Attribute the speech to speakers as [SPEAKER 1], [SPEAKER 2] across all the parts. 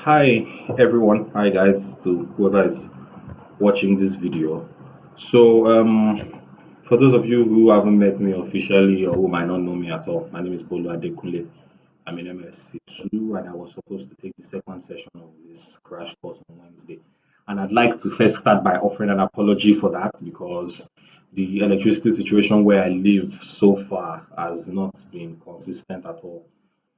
[SPEAKER 1] Hi everyone, hi guys to whoever is watching this video. For those of you who haven't met me officially or who might not know me at all, my name is Bolu Adekunle. I'm in MSc2 and I was supposed to take the second session of this crash course on Wednesday. And I'd like to first start by offering an apology for that because the electricity situation where I live so far has not been consistent at all.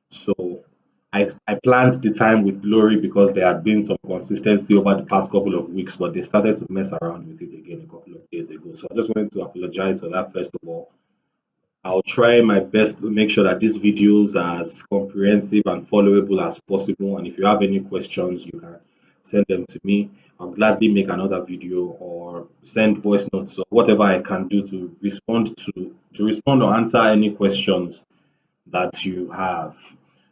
[SPEAKER 1] So I planned the time with Glory because there had been some consistency over the past couple of weeks, but they started to mess around with it again a couple of days ago. So I just wanted to apologize for that first of all. I'll try my best to make sure that these videos are as comprehensive and followable as possible. And if you have any questions, you can send them to me. I'll gladly make another video or send voice notes or whatever I can do to respond or answer any questions that you have.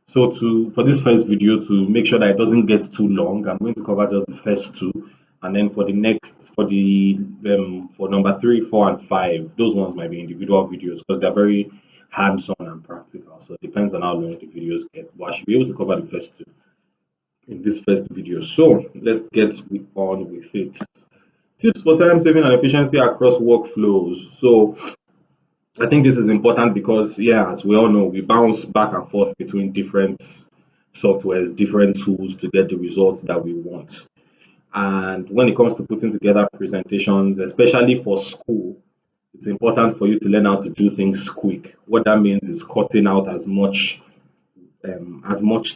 [SPEAKER 1] So to for this first video to make sure that it doesn't get too long, I'm going to cover just the first two, and then for the next for number three, four, and five, those ones might be individual videos because they're very hands-on and practical. So it depends on how long the videos get, but I should be able to cover the first two in this first video. So let's get on with it. Tips for time saving and efficiency across workflows. So I think this is important because, yeah, as we all know, we bounce back and forth between different softwares, different tools to get the results that we want. And when it comes to putting together presentations, especially for school, it's important for you to learn how to do things quick. What that means is cutting out as much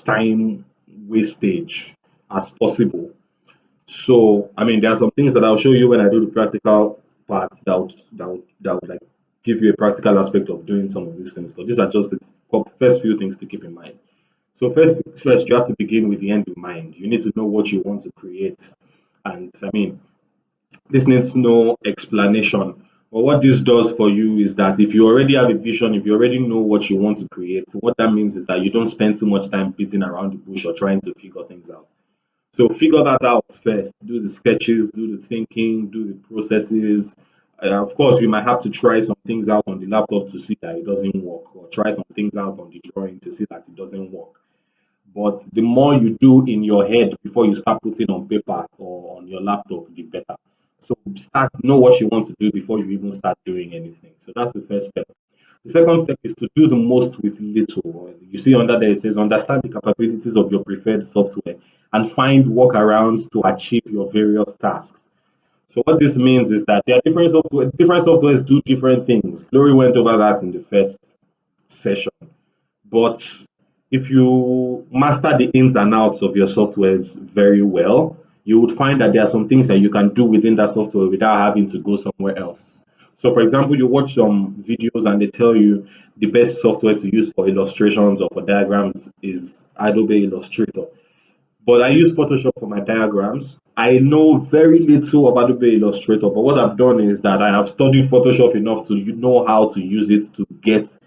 [SPEAKER 1] time wastage as possible. So, I mean, there are some things that I'll show you when I do the practical parts that would like give you a practical aspect of doing some of these things. But these are just the first few things to keep in mind. So first, you have to begin with the end in mind. You need to know what you want to create, and I mean, this needs no explanation. But what this does for you is that if you already have a vision, if you already know what you want to create, what that means is that you don't spend too much time beating around the bush or trying to figure things out. So figure that out first. Do the sketches, do the thinking, do the processes. Of course, you might have to try some things out on the laptop to see that it doesn't work, or try some things out on the drawing to see that it doesn't work. But the more you do in your head before you start putting on paper or on your laptop, the better. So know what you want to do before you even start doing anything. So that's the first step. The second step is to do the most with little. You see under there it says understand the capabilities of your preferred software and find workarounds to achieve your various tasks. So what this means is that there are different softwares do different things. Glory went over that in the first session. But if you master the ins and outs of your softwares very well, you would find that there are some things that you can do within that software without having to go somewhere else. So, for example, you watch some videos and they tell you the best software to use for illustrations or for diagrams is Adobe Illustrator. But I use Photoshop for my diagrams. I know very little about Adobe Illustrator, but what I've done is that I have studied Photoshop enough to know how to use it to get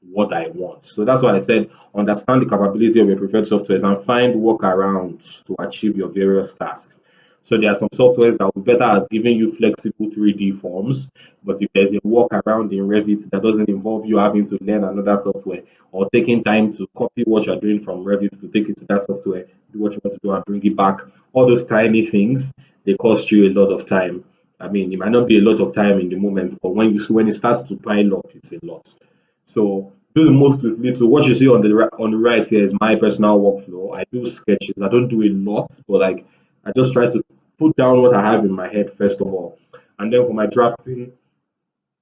[SPEAKER 1] what I want. So that's why I said understand the capability of your preferred softwares and find workarounds to achieve your various tasks. So there are some softwares that will be better at giving you flexible 3D forms, but if there's a workaround in Revit that doesn't involve you having to learn another software or taking time to copy what you're doing from Revit to take it to that software, do what you want to do and bring it back, all those tiny things, they cost you a lot of time. I mean, it might not be a lot of time in the moment, but when it starts to pile up, it's a lot. So do the most with little. What you see on the right here is my personal workflow. I do sketches. I don't do a lot, but like I just try to put down what I have in my head first of all, and then for my drafting,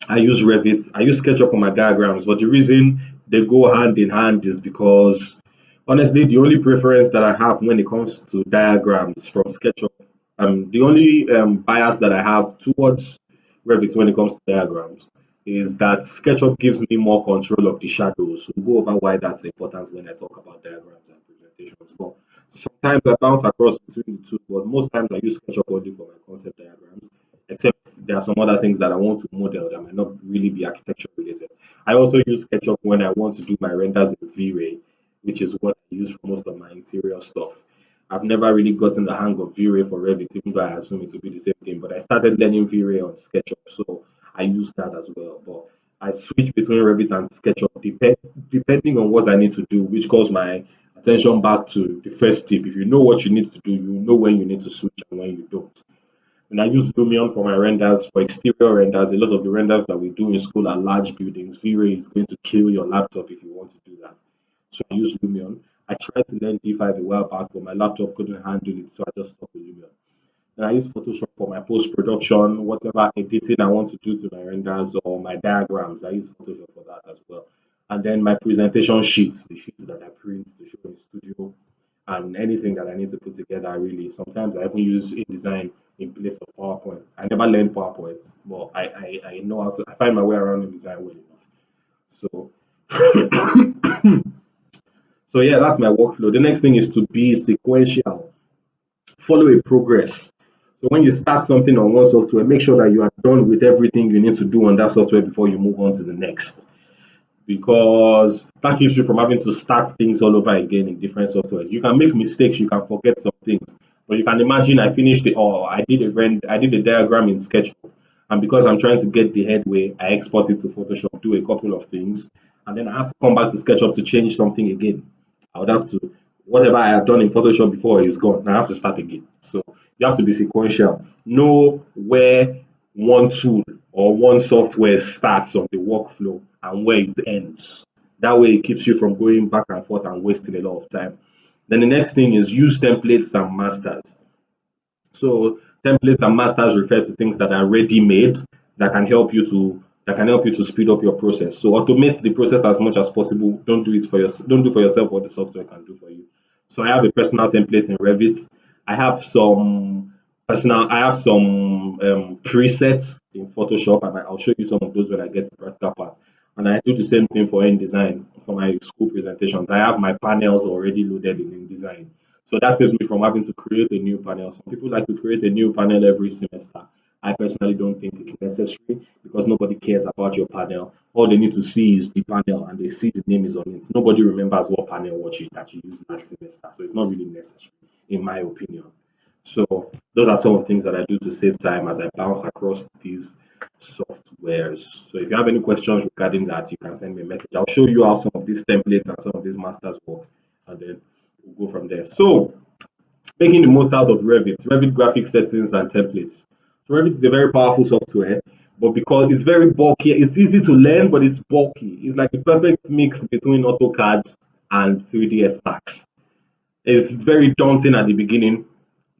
[SPEAKER 1] I use Revit. I use SketchUp for my diagrams. But the reason they go hand in hand is because honestly, the only preference that I have when it comes to diagrams from SketchUp, the only bias that I have towards Revit when it comes to diagrams is that SketchUp gives me more control of the shadows. We'll go over why that's important when I talk about diagrams and presentations. But sometimes I bounce across between the two, but most times I use SketchUp only for my concept diagrams, except there are some other things that I want to model that might not really be architecture related. I also use SketchUp when I want to do my renders in V-Ray, which is what I use for most of my interior stuff. I've never really gotten the hang of V-Ray for Revit, even though I assume it to be the same thing. But I started learning V-Ray on SketchUp, so I use that as well. But I switch between Revit and SketchUp depending on what I need to do, which calls my attention back to the first tip. If you know what you need to do, you know when you need to switch and when you don't. And I use Lumion for my renders, for exterior renders. A lot of the renders that we do in school are large buildings. V-Ray is going to kill your laptop if you want to do that. So I use Lumion. I tried to learn D5 a while back, but my laptop couldn't handle it, so I just stopped with Lumion. And I use Photoshop for my post production, whatever editing I want to do to my renders or my diagrams. I use Photoshop for that as well. And then my presentation sheets, the sheets that I print to show in studio, and anything that I need to put together really. Sometimes I even use InDesign in place of PowerPoint. I never learned PowerPoint, but I know how to, I find my way around InDesign well enough. So so yeah, that's my workflow. The next thing is to be sequential, follow a progress. So when you start something on one software, make sure that you are done with everything you need to do on that software before you move on to the next. Because that keeps you from having to start things all over again in different softwares. You can make mistakes, you can forget some things, but you can imagine I finished it or I did a diagram in SketchUp, and because I'm trying to get the headway, I export it to Photoshop, do a couple of things, and then I have to come back to SketchUp to change something again. I would have to whatever I have done in Photoshop before is gone. I have to start again. So you have to be sequential. Know where one tool or one software starts on the workflow and where it ends. That way it keeps you from going back and forth and wasting a lot of time. Then the next thing is use templates and masters. So templates and masters refer to things that are ready made that can help you to speed up your process. So automate the process as much as possible. Don't do for yourself what the software can do for you. So I have a personal template in Revit. I have some I have some presets in Photoshop, and I'll show you some of those when I get to the practical part. And I do the same thing for InDesign for my school presentations. I have my panels already loaded in InDesign. So that saves me from having to create a new panel. Some people like to create a new panel every semester. I personally don't think it's necessary because nobody cares about your panel. All they need to see is the panel and they see the name is on it. Nobody remembers what panel that you used last semester. So it's not really necessary, in my opinion. So those are some of the things that I do to save time as I bounce across these softwares. So if you have any questions regarding that, you can send me a message. I'll show you how some of these templates and some of these masters work, and then we'll go from there. So making the most out of Revit graphic settings and templates. So Revit is a very powerful software, but because it's very bulky, it's easy to learn, but it's bulky. It's like the perfect mix between AutoCAD and 3ds Max. It's very daunting at the beginning.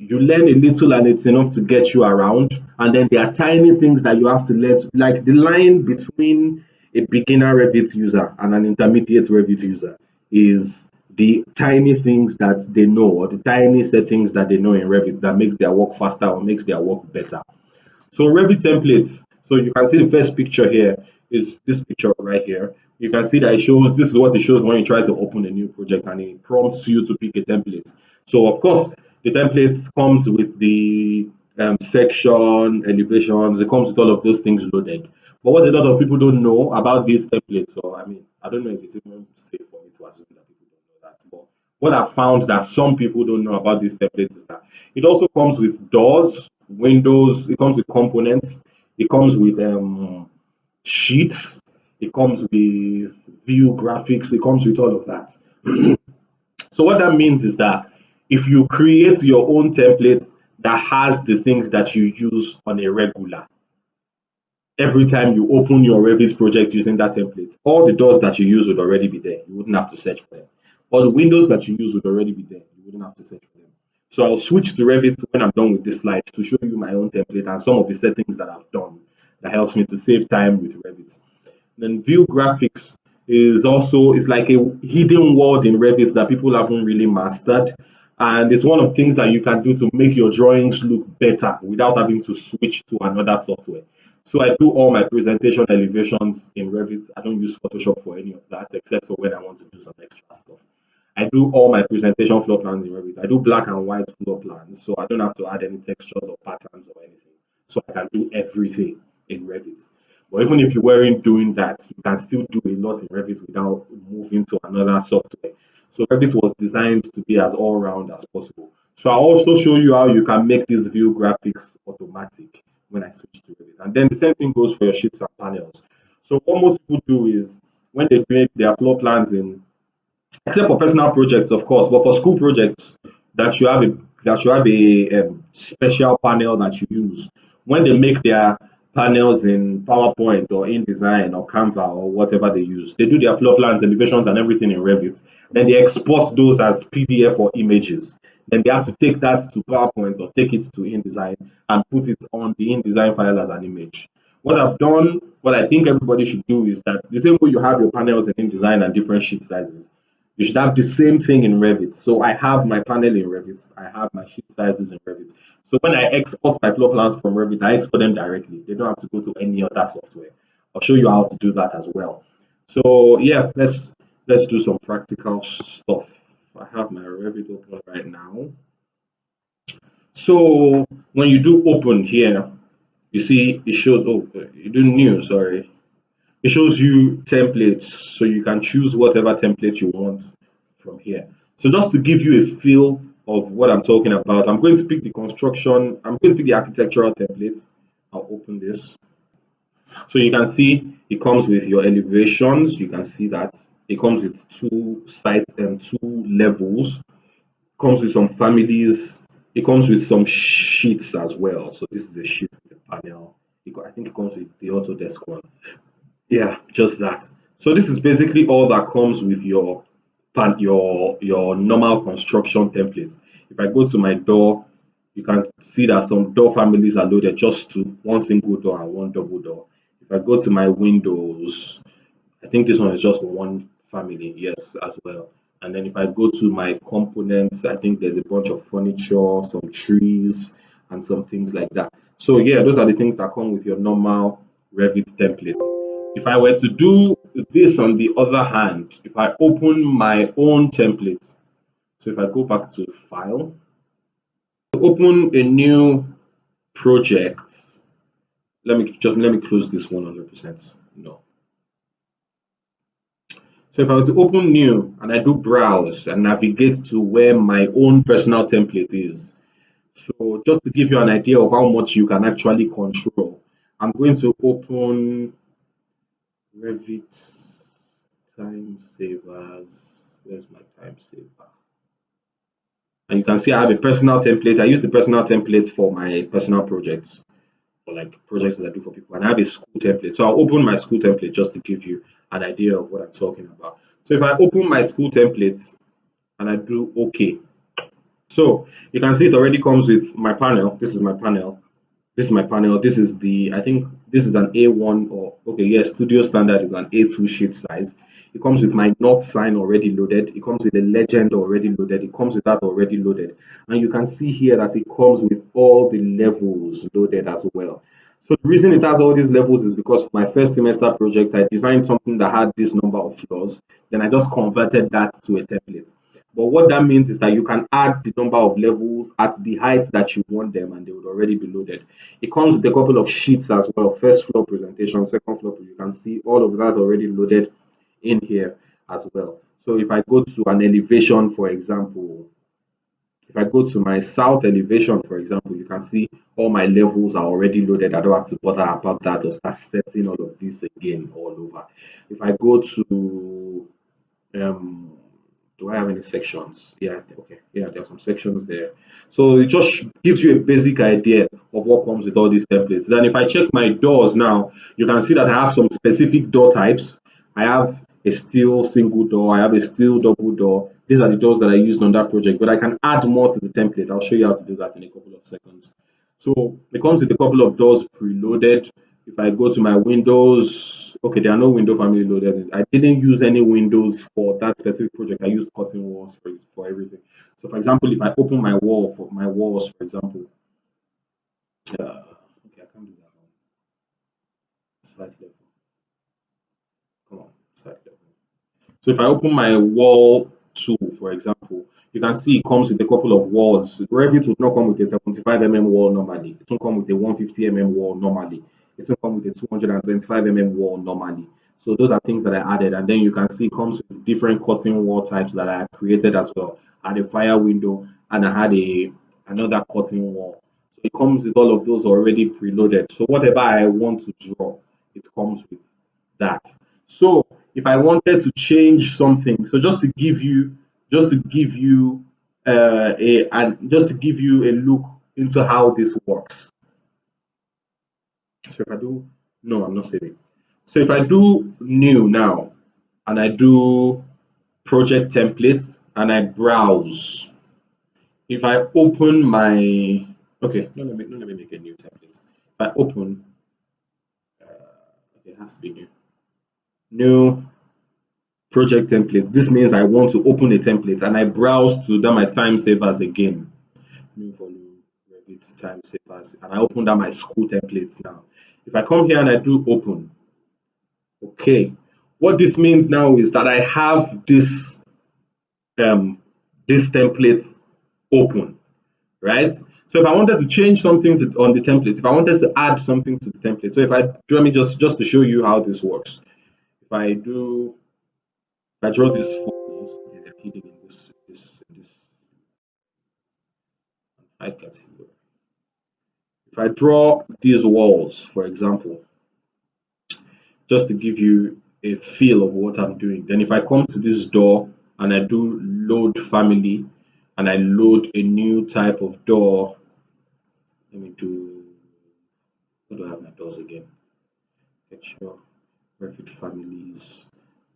[SPEAKER 1] You learn a little and it's enough to get you around. And then there are tiny things that you have to learn, like the line between a beginner Revit user and an intermediate Revit user is the tiny things that they know or the tiny settings that they know in Revit that makes their work faster or makes their work better. So Revit templates. So you can see the first picture here is this picture right here. You can see that it shows, this is what it shows when you try to open a new project and it prompts you to pick a template. So of course, the templates comes with the section, elevations, it comes with all of those things loaded. But what a lot of people don't know about these templates, so I mean, I don't know if it's even safe for me to assume that people don't know that, but what I've found that some people don't know about these templates is that it also comes with doors, windows, it comes with components, it comes with sheets, it comes with view graphics, it comes with all of that. So what that means is that if you create your own template that has the things that you use on a regular, every time you open your Revit project using that template, all the doors that you use would already be there. You wouldn't have to search for them. All the windows that you use would already be there. You wouldn't have to search for them. So I'll switch to Revit when I'm done with this slide to show you my own template and some of the settings that I've done that helps me to save time with Revit. Then view graphics is like a hidden world in Revit that people haven't really mastered. And it's one of the things that you can do to make your drawings look better without having to switch to another software. So I do all my presentation elevations in Revit. I don't use Photoshop for any of that except for when I want to do some extra stuff. I do all my presentation floor plans in Revit. I do black and white floor plans, so I don't have to add any textures or patterns or anything. So I can do everything in Revit. But even if you weren't doing that, you can still do a lot in Revit without moving to another software. So Revit was designed to be as all-round as possible. So I'll also show you how you can make this view graphics automatic when I switch to Revit. And then the same thing goes for your sheets and panels. So what most people do is when they create their floor plans in except for personal projects, of course. But for school projects, that you have a special panel that you use. When they make their panels in PowerPoint or InDesign or Canva or whatever they use, they do their floor plans, elevations, and everything in Revit. Then they export those as PDF or images. Then they have to take that to PowerPoint or take it to InDesign and put it on the InDesign file as an image. What I've done, what I think everybody should do is that the same way you have your panels in InDesign and different sheet sizes, you should have the same thing in Revit. So I have my panel in Revit, I have my sheet sizes in Revit. So when I export my floor plans from Revit, I export them directly. They don't have to go to any other software. I'll show you how to do that as well. So yeah, let's do some practical stuff. I have my Revit open right now. So when you do open here, you see it shows, oh, you do new, sorry. It shows you templates, so you can choose whatever template you want from here. So just to give you a feel of what I'm talking about, I'm going to pick the construction, I'm going to pick the architectural template. I'll open this. So you can see it comes with your elevations. You can see that it comes with two sites and two levels. Comes with some families. It comes with some sheets as well. So this is a sheet with the panel. I think it comes with the Autodesk one. Yeah, just that. So this is basically all that comes with your normal construction template. If I go to my door, you can see that some door families are loaded just to one single door and one double door. If I go to my windows, I think this one is just one family, yes, as well. And then if I go to my components, I think there's a bunch of furniture, some trees, and some things like that. So yeah, those are the things that come with your normal Revit template. If I were to do this on the other hand, if I open my own template, so if I go back to file, open a new project, let me close this 100%. No. So if I were to open new and I do browse and navigate to where my own personal template is, so just to give you an idea of how much you can actually control, I'm going to open Revit time savers. Where's my time saver? And you can see I have a personal template. I use the personal template for my personal projects, or like projects that I do for people. And I have a school template. So I'll open my school template just to give you an idea of what I'm talking about. So if I open my school templates and I do OK, so you can see it already comes with my panel. This is my panel. This is my panel. This is the, I think this is an A1 or, okay, yes, studio standard is an A2 sheet size. It comes with my north sign already loaded. It comes with a legend already loaded. It comes with that already loaded. And you can see here that it comes with all the levels loaded as well. So the reason it has all these levels is because for my first semester project, I designed something that had this number of floors. Then I just converted that to a template. But what that means is that you can add the number of levels at the height that you want them and they would already be loaded. It comes with a couple of sheets as well. First floor presentation, second floor, you can see all of that already loaded in here as well. So if I go to an elevation, for example, if I go to my south elevation, for example, you can see all my levels are already loaded. I don't have to bother about that or start setting all of this again all over. If I go to um do I have any sections? Yeah, okay. Yeah, there are some sections there. So it just gives you a basic idea of what comes with all these templates. Then if I check my doors now, you can see that I have some specific door types. I have a steel single door, I have a steel double door. These are the doors that I used on that project, but I can add more to the template. I'll show you how to do that in a couple of seconds. So it comes with a couple of doors preloaded. If I go to my windows, okay, there are no window family loaded. I didn't use any windows for that specific project. I used curtain walls for everything. So for example, if I open my wall for my walls, for example, okay, I can't do that one. Slight level. Come on, slight level. So if I open my wall tool, for example, you can see it comes with a couple of walls. Revit would not come with a 75 wall normally. It won't come with a 150 wall normally. It will come with a 225 wall normally. So those are things that I added. And then you can see it comes with different curtain wall types that I created as well. I had a fire window and I had another curtain wall. So it comes with all of those already preloaded. So whatever I want to draw, it comes with that. So if I wanted to change something, so just to give you just to give you a look into how this works. So if I do, no, I'm not saving. So if I do new now and I do project templates and I browse, if I open my, okay, no, let me make a new template. If I open, okay, it has to be new project templates. This means I want to open a template and I browse to that my time savers again. New volume, Revit time savers, and I open that my school templates now. If I come here and I do open, okay, what this means now is that I have um this template open, right? So if I wanted to change something on the template, if I wanted to add something to the template, so if I let me just to show you how this works. If I do, if I draw this form, they're hidden in this hide category. If I draw these walls, for example, just to give you a feel of what I'm doing, then if I come to this door and I do load family and I load a new type of door, let me do, what do I have my doors again? Texture, Revit families.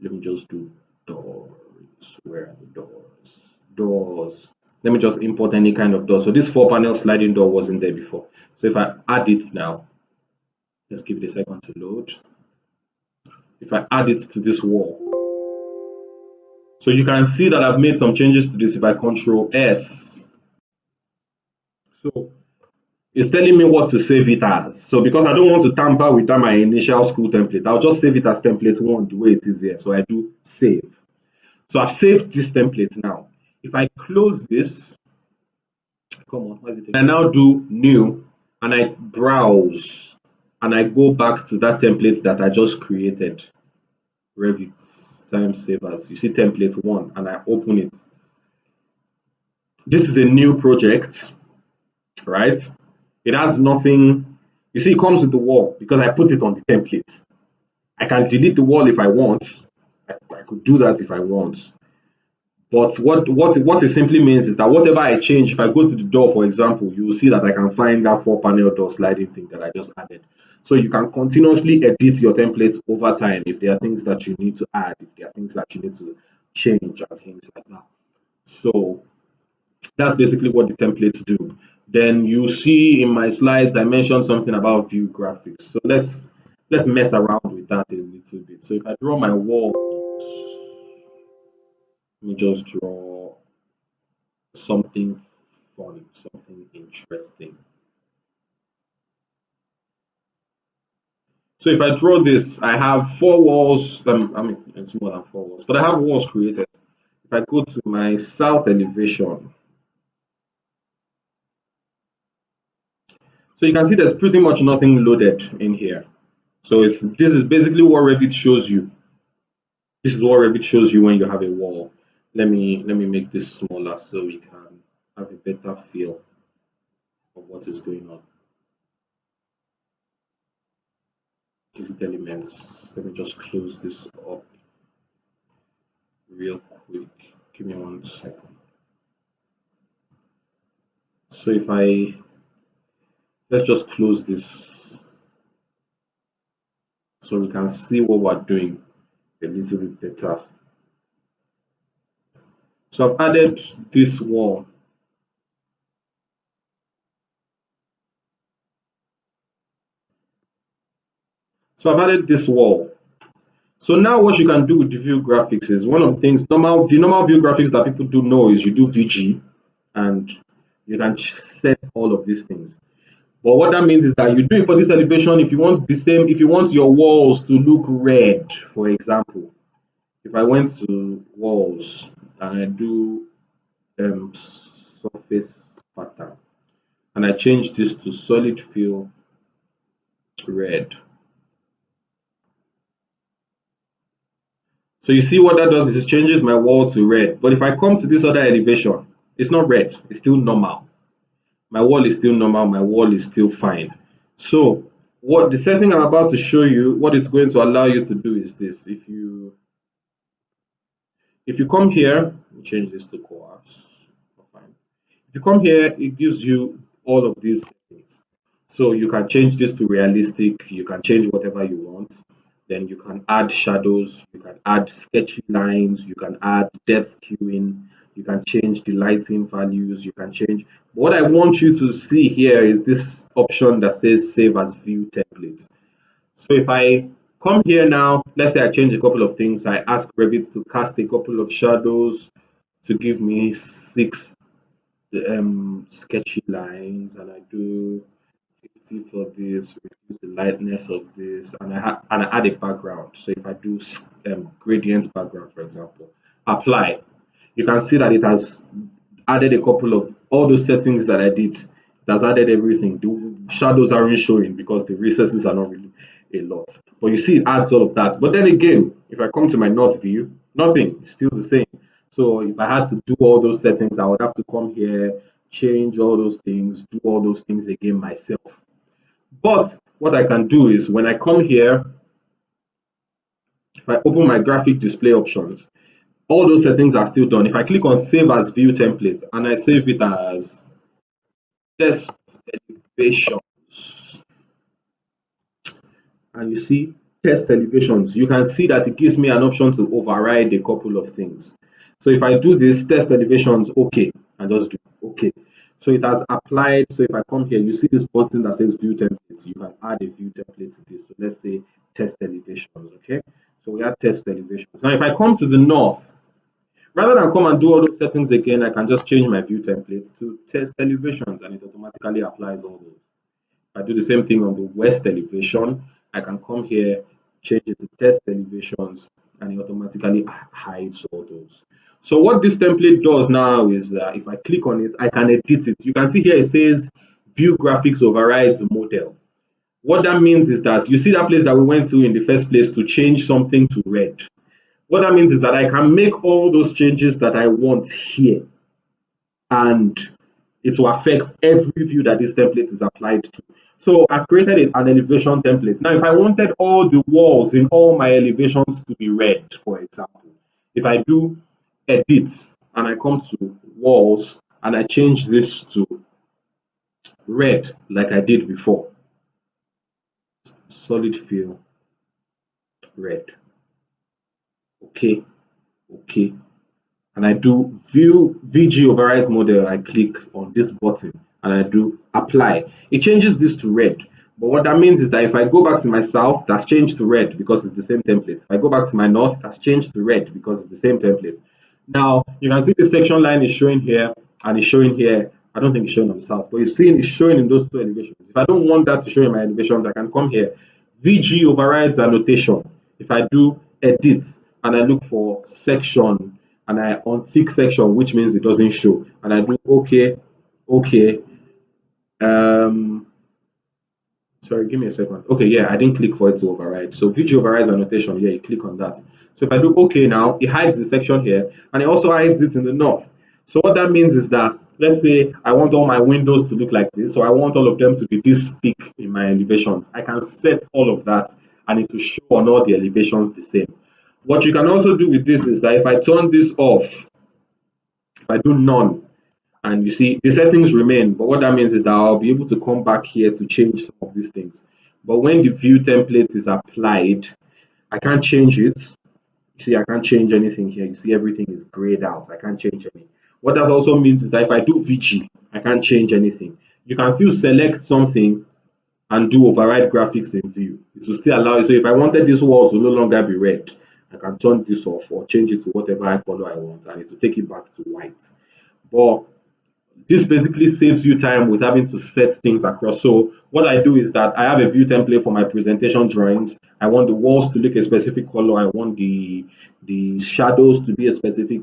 [SPEAKER 1] Let me just do doors. Where are the doors? Doors. Let me just import any kind of door. So this 4 panel sliding door wasn't there before. So if I add it now, let's give it a second to load. If I add it to this wall, so you can see that I've made some changes to this. If I control S, so it's telling me what to save it as. So because I don't want to tamper with that my initial school template, I'll just save it as template 1 the way it is here. So I do save. So I've saved this template now. If I close this, come on, why is it? I now do new and I browse and I go back to that template that I just created. Revit time savers. You see template 1 and I open it. This is a new project, right? It has nothing. You see, it comes with the wall because I put it on the template. I can delete the wall if I want. I could do that if I want. But what it simply means is that whatever I change, if I go to the door, for example, you will see that I can find that 4 panel door sliding thing that I just added. So you can continuously edit your templates over time if there are things that you need to add, if there are things that you need to change and things like that. So that's basically what the templates do. Then you see in my slides, I mentioned something about view graphics. So let's mess around with that a little bit. So if I draw my wall, let me just draw something funny, something interesting. So if I draw this, I have 4 walls. I mean, it's more than 4 walls, but I have walls created. If I go to my south elevation, so you can see there's pretty much nothing loaded in here. So this is basically what Revit shows you. This is what Revit shows you when you have a wall. Let me make this smaller so we can have a better feel of what is going on. Delete elements. Let me just close this up real quick. Give me 1 second. So if let's just close this so we can see what we're doing a little bit better. So I've added this wall. So I've added this wall. So now what you can do with the view graphics is one of the things, the normal view graphics that people do know is you do VG and you can set all of these things. But what that means is that you do it for this elevation if you want the same, if you want your walls to look red, for example. If I went to walls and I do surface pattern and I change this to solid fill red. So you see what that does is it changes my wall to red. But if I come to this other elevation, it's not red, it's still normal. My wall is still normal, my wall is still fine. So what the setting I'm about to show you, what it's going to allow you to do is this. If you If you come here, change this to coarse. Fine. If you come here, it gives you all of these settings. So you can change this to realistic, you can change whatever you want. Then you can add shadows, you can add sketchy lines, you can add depth cueing, you can change the lighting values, you can change. What I want you to see here is this option that says save as view template. So if I come here now, let's say I change a couple of things, I ask Revit to cast a couple of shadows to give me 6 sketchy lines, and I do 50 for this, reduce the lightness of this, and I add a background. So if I do gradient background, for example, apply, you can see that it has added a couple of all those settings that I did. It has added everything. The shadows aren't showing because the recesses are not really a lot. But you see, it adds all of that. But then again, if I come to my north view, nothing, it's still the same. So if I had to do all those settings, I would have to come here, change all those things, do all those things again myself. But what I can do is when I come here, if I open my graphic display options, all those settings are still done. If I click on save as view template and I save it as test elevations, and you see test elevations, you can see that it gives me an option to override a couple of things. So if I do this test elevations, okay, and just do okay. So it has applied. So if I come here, you see this button that says view templates. You can add a view template to this. So let's say test elevations, okay? So we add test elevations. Now if I come to the north, rather than come and do all those settings again, I can just change my view templates to test elevations and it automatically applies all those. I do the same thing on the west elevation. I can come here, change it to test elevations, and it automatically hides all those. So what this template does now is that if I click on it, I can edit it. You can see here it says view graphics overrides model. What that means is that you see that place that we went to in the first place to change something to red. What that means is that I can make all those changes that I want here, and it will affect every view that this template is applied to. So I've created an elevation template. Now, if I wanted all the walls in all my elevations to be red, for example, if I do edit and I come to walls and I change this to red like I did before, solid fill, red, okay, okay, and I do view VG overrides model, I click on this button and I do apply. It changes this to red. But what that means is that if I go back to my south, that's changed to red because it's the same template. If I go back to my north, that's changed to red because it's the same template. Now you can see the section line is showing here and it's showing here. I don't think it's showing on the south, but you're seeing it's showing in those two elevations. If I don't want that to show in my elevations, I can come here. VG overrides annotation. If I do edit and I look for section and I untick section, which means it doesn't show, and I do okay, okay. Um, Sorry, give me a second. Okay, yeah, I didn't click for it to override. So VG overrides annotation. Yeah, you click on that. So if I do okay now, it hides the section here, and it also hides it in the north. So what that means is that let's say I want all my windows to look like this, so I want all of them to be this thick in my elevations. I can set all of that, and it will show on all the elevations the same. What you can also do with this is that if I turn this off, if I do none, and you see the settings remain, but what that means is that I'll be able to come back here to change some of these things. But when the view template is applied, I can't change it. See, I can't change anything here. You see, everything is grayed out. I can't change any. What that also means is that if I do VG, I can't change anything. You can still select something and do override graphics in view. It will still allow you. So if I wanted this wall to no longer be red, I can turn this off or change it to whatever color I want, and it will take it back to white. But this basically saves you time with having to set things across. So what I do is that I have a view template for my presentation drawings. I want the walls to look a specific color. I want the shadows to be a specific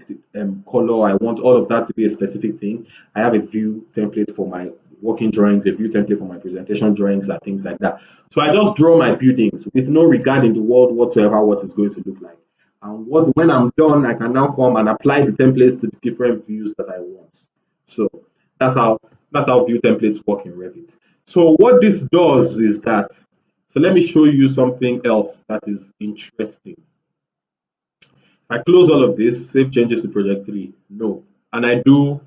[SPEAKER 1] color. I want all of that to be a specific thing. I have a view template for my working drawings, a view template for my presentation drawings and things like that. So I just draw my buildings with no regard in the world whatsoever what it's going to look like. And when I'm done, I can now come and apply the templates to the different views that I want. So that's how that's how view templates work in Revit. So what this does is that, so let me show you something else that is interesting. If If I close all of this, save changes to project 3, no. And I do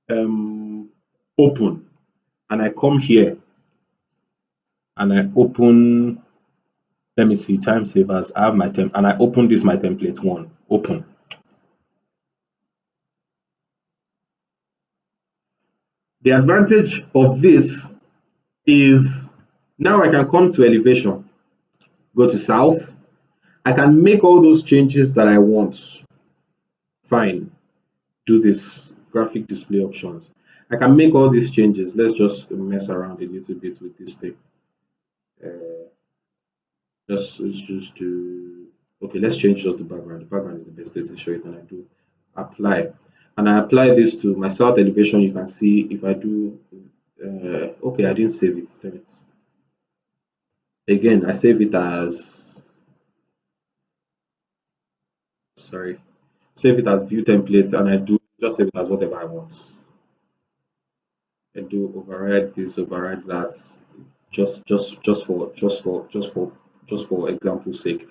[SPEAKER 1] um, open, and I come here and I open, let me see, time savers. I have my temp, and I open this, my template one, open. The advantage of this is now I can come to elevation, go to south. I can make all those changes that I want. Fine, do this graphic display options. I can make all these changes. Let's just mess around a little bit with this thing. Uh, let's just do, okay, let's change just the background. The background is the best place to show it, and I do apply. And I apply this to my south elevation. You can see if I do, okay, I didn't save it. Damn it. Again, I save it as, sorry, save it as view templates, and I do just save it as whatever I want. I do override this, override that, just for example's sake.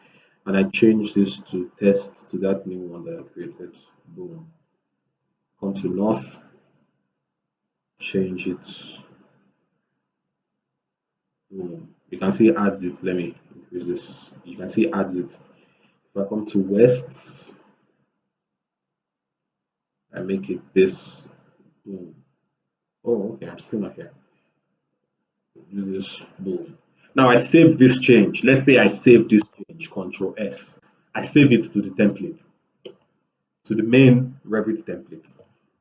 [SPEAKER 1] And I change this to test to that new one that I created. Boom. Come to north, change it. Boom. You can see it adds it. Let me increase this. You can see it adds it. If I come to west, I make it this. Boom. Oh, okay, I'm still not here. Do this. Boom. Now I save this change. Let's say I save this change, Control S. I save it to the template, to the main Revit template.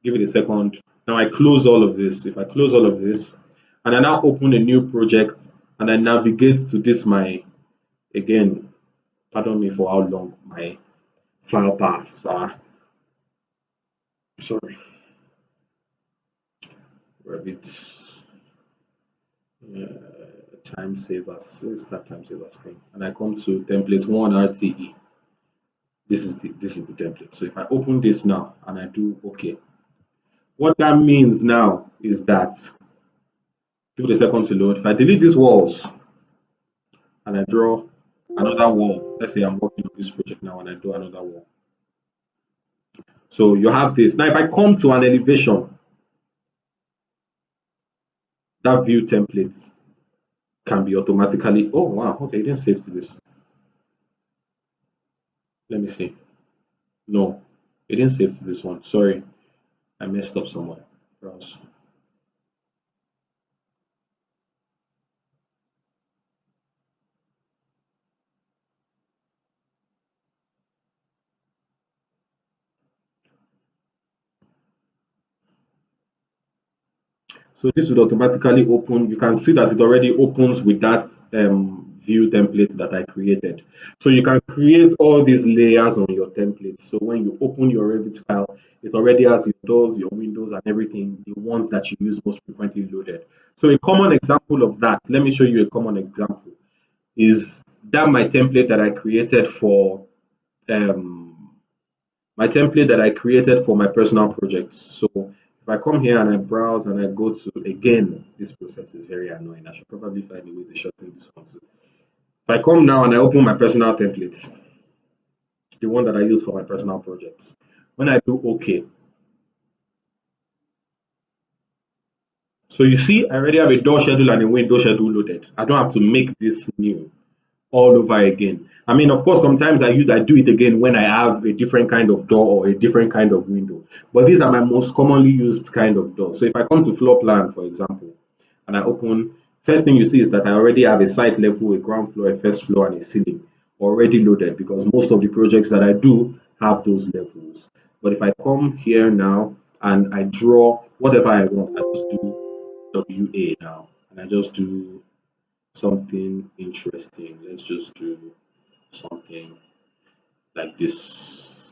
[SPEAKER 1] Give it a second. Now I close all of this. If I close all of this, and I now open a new project, and I navigate to this, my, again, pardon me for how long my file paths are. Sorry, Revit time savers. Where's that time savers thing? And I come to template 1 RTE. This is the template. So if I open this now and I do OK, what that means now is that, give it a second to load. If I delete these walls and I draw another wall, let's say I'm working on this project now and I do another wall. So you have this. Now if I come to an elevation, that view template can be automatically, oh wow, okay, it didn't save to this. Let me see. No, it didn't save to this one. Sorry, I messed up somewhere. Browse. So this would automatically open. You can see that it already opens with that view template that I created. So you can create all these layers on your template. So when you open your Revit file, it already has your doors, your windows, and everything, the ones that you use most frequently loaded. So a common example of that, let me show you a common example, is that my template that I created for um, my personal projects. So if I come here and I browse and I go to, again, this process is very annoying. I should probably find a way to shorten this one too. If I come now and I open my personal template, the one that I use for my personal projects, when I do OK, so you see, I already have a door schedule and a window schedule loaded. I don't have to make this new all over again. I mean, of course, sometimes I do it again when I have a different kind of door or a different kind of window. But these are my most commonly used kind of door. So if I come to floor plan, for example, and I open, first thing you see is that I already have a site level, a ground floor, a first floor, and a ceiling already loaded because most of the projects that I do have those levels. But if I come here now and I draw whatever I want, I just do WA now, and I just do something interesting. Let's just do something like this.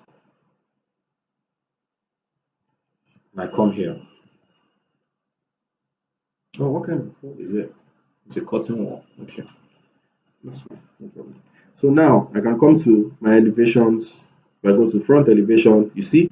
[SPEAKER 1] And I come here. Oh, what kind of wall is it? It's a curtain wall. Okay, that's fine, no problem. So now I can come to my elevations. If I go to front elevation, you see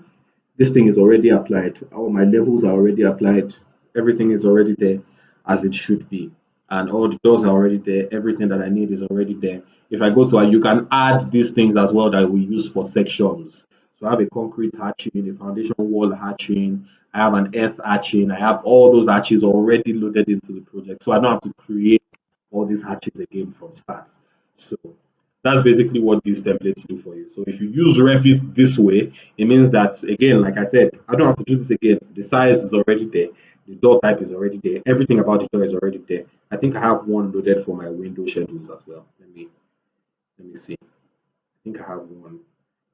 [SPEAKER 1] this thing is already applied. All my levels are already applied. Everything is already there as it should be. And all the doors are already there. Everything that I need is already there. If I go to you can add these things as well that we use for sections. So I have a concrete hatching, a foundation wall hatching, I have an earth hatching, I have all those hatches already loaded into the project. So I don't have to create all these hatches again from start. So that's basically what these templates do for you. So if you use Revit this way, it means that again, like I said, I don't have to do this again. The size is already there, the door type is already there, everything about the door is already there. I think I have one loaded for my window schedules as well. Let me see. I think I have one.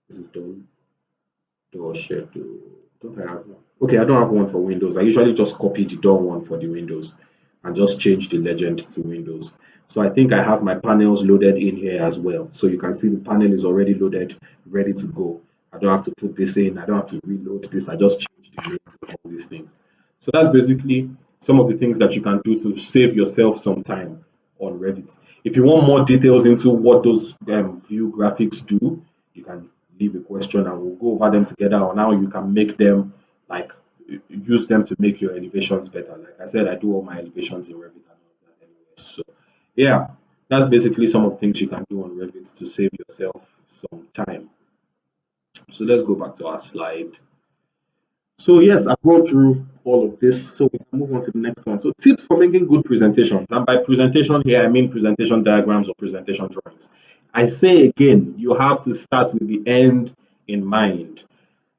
[SPEAKER 1] This is door schedule. Don't I have one? Okay, I don't have one for Windows. I usually just copy the door one for the Windows and just change the legend to Windows. So I think I have my panels loaded in here as well. So you can see the panel is already loaded, ready to go. I don't have to put this in. I don't have to reload this. I just change the names of all these things. So that's basically some of the things that you can do to save yourself some time on Revit. If you want more details into what those view graphics do, you can leave a question and we'll go over them together on how you can make them like use them to make your elevations better. Like I said, I do all my elevations in Revit and all of that anyway. So yeah, that's basically some of the things you can do on Revit to save yourself some time. So let's go back to our slide. So yes, I've gone through all of this. So we can move on to the next one. So tips for making good presentations. And by presentation here, I mean presentation diagrams or presentation drawings. I say again, you have to start with the end in mind.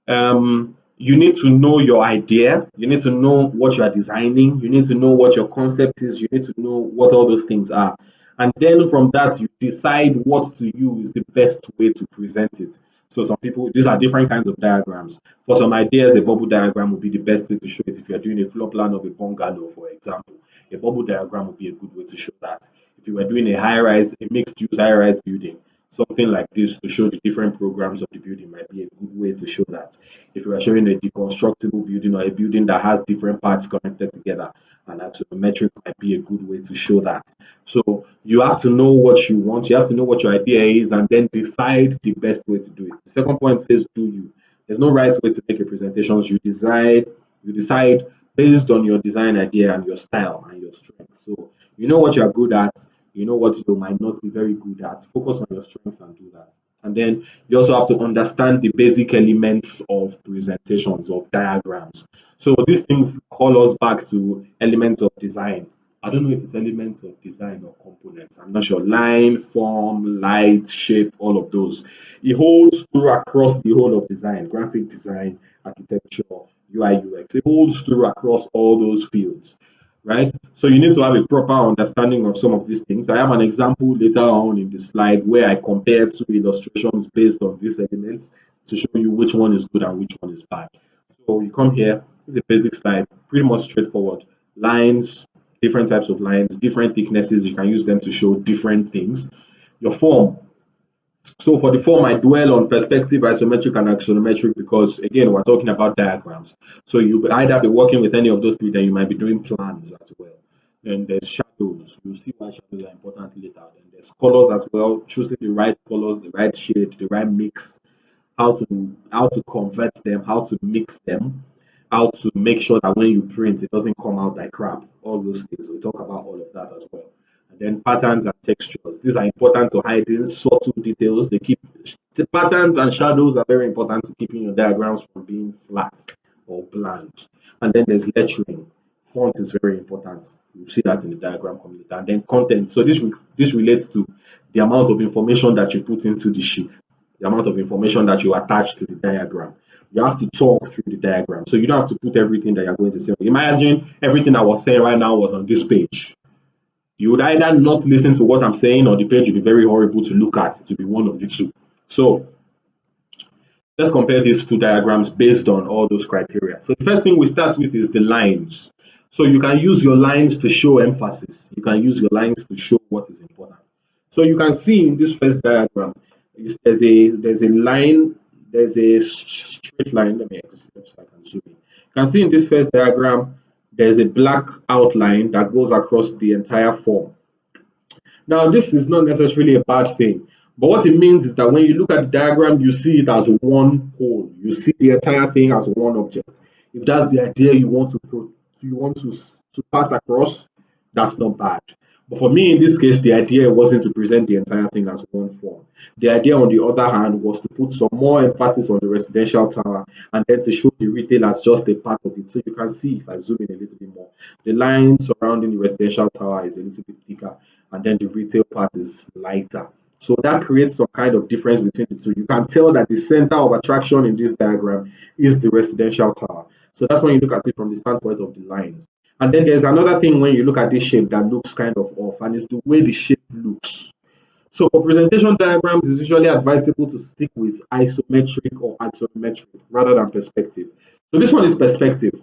[SPEAKER 1] You need to know your idea. You need to know what you are designing. You need to know what your concept is. You need to know what all those things are. And then from that, you decide what to you is the best way to present it. So some people, these are different kinds of diagrams. For some ideas, a bubble diagram would be the best way to show it. If you're doing a floor plan of a bungalow, for example, a bubble diagram would be a good way to show that. If you were doing a high rise, a mixed use high rise building, something like this to show the different programs of the building might be a good way to show that. If you are showing a deconstructible building or a building that has different parts connected together, an axonometric might be a good way to show that. So you have to know what you want, you have to know what your idea is, and then decide the best way to do it. The second point says do you. There's no right way to make a presentation. You decide based on your design idea and your style and your strength. So you know what you're good at, you know what you might not be very good at. Focus on your strengths and do that. And then you also have to understand the basic elements of presentations, of diagrams. So these things call us back to elements of design. I don't know if it's elements of design or components. I'm not sure. Line, form, light, shape, all of those. It holds through across the whole of design, graphic design, architecture, UI, UX. It holds through across all those fields, right? So you need to have a proper understanding of some of these things. I have an example later on in the slide where I compare two illustrations based on these elements to show you which one is good and which one is bad. So you come here, it's a basic slide, pretty much straightforward. Lines, different types of lines, different thicknesses, you can use them to show different things. Your form, so for the form, I dwell on perspective, isometric, and axonometric because again, we're talking about diagrams. So you either be working with any of those three, then you might be doing plans as well. Then there's shadows. You'll see why shadows are important later. Then there's colors as well, choosing the right colors, the right shade, the right mix, how to convert them, how to mix them, how to make sure that when you print, it doesn't come out like crap. All those things. We talk about all of that as well. And then patterns and textures. These are important to hiding subtle details. The patterns and shadows are very important to keeping your diagrams from being flat or bland. And then there's lettering. Font is very important. You see that in the diagram community. And then content. So this relates to the amount of information that you put into the sheet, the amount of information that you attach to the diagram. You have to talk through the diagram. So you don't have to put everything that you're going to say. Imagine everything I was saying right now was on this page. You would either not listen to what I'm saying or the page will be very horrible to look at. It will be one of the two. So let's compare these two diagrams based on all those criteria. So the first thing we start with is the lines. So you can use your lines to show emphasis. You can use your lines to show what is important. So you can see in this first diagram, there's a line, there's a straight line. Let me explain so I can zoom in. You can see in this first diagram, there's a black outline that goes across the entire form. Now, this is not necessarily a bad thing, but what it means is that when you look at the diagram, you see it as one whole. You see the entire thing as one object. If that's the idea you want to pass across, that's not bad. But for me, in this case, the idea wasn't to present the entire thing as one form. The idea, on the other hand, was to put some more emphasis on the residential tower and then to show the retail as just a part of it. So you can see, if I zoom in a little bit more, the line surrounding the residential tower is a little bit thicker, and then the retail part is lighter. So that creates some kind of difference between the two. You can tell that the center of attraction in this diagram is the residential tower. So that's when you look at it from the standpoint of the lines. And then there's another thing when you look at this shape that looks kind of off, and it's the way the shape looks. So for presentation diagrams, it's usually advisable to stick with isometric or axonometric rather than perspective. So this one is perspective.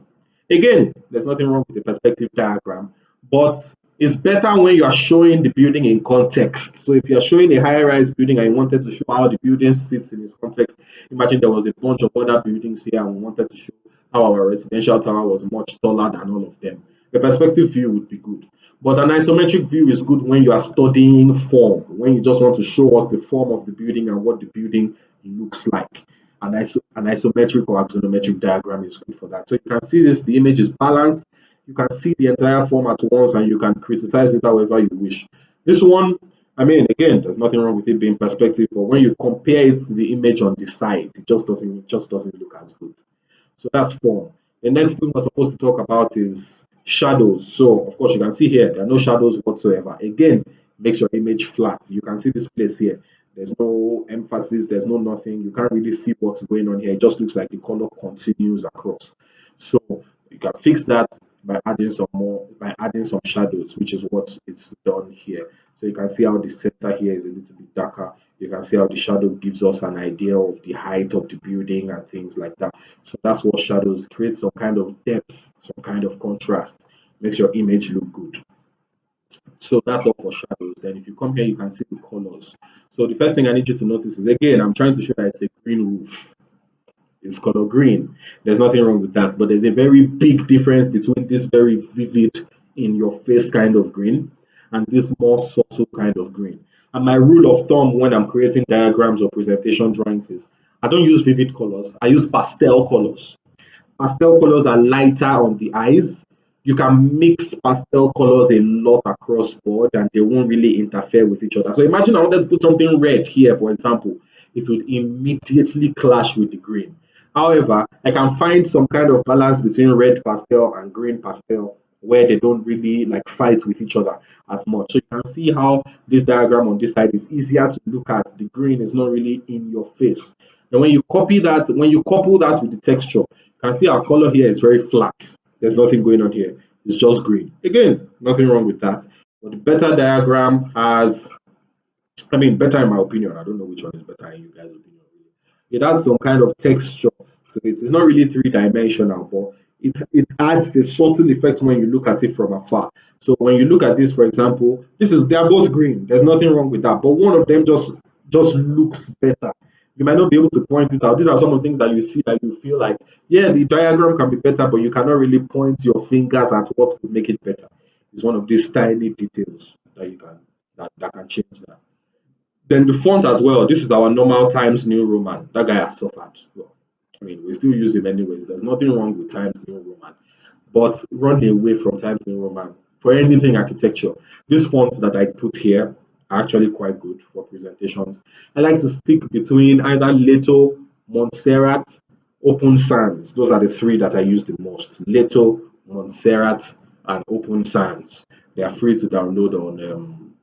[SPEAKER 1] Again, there's nothing wrong with the perspective diagram, but it's better when you are showing the building in context. So if you're showing a high-rise building and you wanted to show how the building sits in its context, imagine there was a bunch of other buildings here and we wanted to show how our residential tower was much taller than all of them. The perspective view would be good. But an isometric view is good when you are studying form, when you just want to show us the form of the building and what the building looks like. An isometric or axonometric diagram is good for that. So you can see this, the image is balanced. You can see the entire form at once and you can criticize it however you wish. This one, I mean, again, there's nothing wrong with it being perspective, but when you compare it to the image on the side, it just doesn't look as good. So that's form. The next thing we're supposed to talk about is shadows. So of course you can see here there are no shadows whatsoever. Again, makes your image flat. You can see this place here. There's no emphasis, there's no nothing. You can't really see what's going on here. It just looks like the color continues across. So you can fix that by adding some shadows, which is what it's done here. So you can see how the center here is a little bit darker. You can see how the shadow gives us an idea of the height of the building and things like that. So that's what shadows create, some kind of depth, some kind of contrast, makes your image look good. So that's all for shadows. Then if you come here, you can see the colors. So the first thing I need you to notice is, again, I'm trying to show that it's a green roof. It's color green. There's nothing wrong with that, but there's a very big difference between this very vivid, in your face kind of green and this more subtle kind of green. And my rule of thumb when I'm creating diagrams or presentation drawings is I don't use vivid colors, I use pastel colors. Pastel colors are lighter on the eyes. You can mix pastel colors a lot across board and they won't really interfere with each other. So imagine I wanted to put something red here, for example, it would immediately clash with the green. However, I can find some kind of balance between red pastel and green pastel where they don't really like fight with each other as much. So you can see how this diagram on this side is easier to look at. The green is not really in your face. And when you copy that, when you couple that with the texture, you can see our color here is very flat. There's nothing going on here. It's just green. Again, nothing wrong with that. But the better diagram has, I mean, better in my opinion. I don't know which one is better in you guys' opinion. It has some kind of texture. So it is not really three-dimensional, but it adds a subtle effect when you look at it from afar. So when you look at this, for example, they are both green. There's nothing wrong with that. But one of them just looks better. You might not be able to point it out. These are some of the things that you see that you feel like, yeah, the diagram can be better, but you cannot really point your fingers at what could make it better. It's one of these tiny details that you can that can change that. Then the font as well. This is our normal Times New Roman. That guy has suffered. Well, I mean, we still use him anyways. There's nothing wrong with Times New Roman, but run away from Times New Roman for anything architecture. These fonts that I put here are actually quite good for presentations. I like to stick between either Leto, Montserrat, Open Sans. Those are the three that I use the most. Leto, Montserrat, and Open Sans. They are free to download on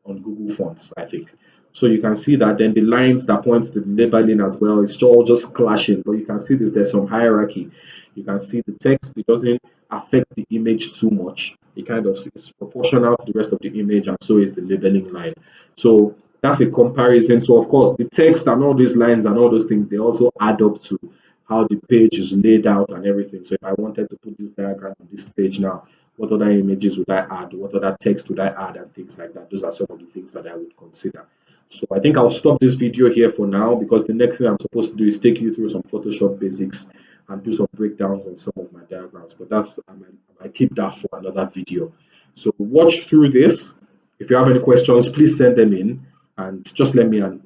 [SPEAKER 1] on Google Fonts, I think. So you can see that then the lines that points to the labeling as well, it's all just clashing. But you can see this, there's some hierarchy. You can see the text, it doesn't affect the image too much. It kind of is proportional to the rest of the image, and so is the labeling line. So that's a comparison. So of course, the text and all these lines and all those things, they also add up to how the page is laid out and everything. So if I wanted to put this diagram on this page now, what other images would I add? What other text would I add and things like that? Those are some of the things that I would consider. So I think I'll stop this video here for now because the next thing I'm supposed to do is take you through some Photoshop basics and do some breakdowns on some of my diagrams. But I might keep that for another video. So watch through this. If you have any questions, please send them in and just let me and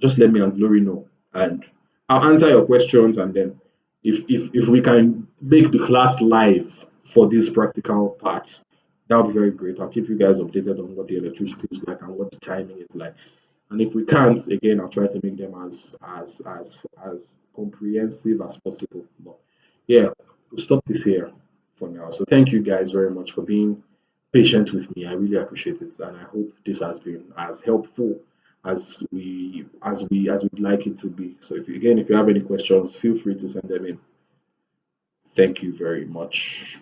[SPEAKER 1] Glory know. And I'll answer your questions, and then if we can make the class live for these practical parts, That would be very great. I'll keep you guys updated on what the electricity is like and what the timing is like. And if we can't, again, I'll try to make them as comprehensive as possible. But yeah, we'll stop this here for now. So thank you guys very much for being patient with me. I really appreciate it, and I hope this has been as helpful as we'd like it to be. So if you have any questions, feel free to send them in. Thank you very much.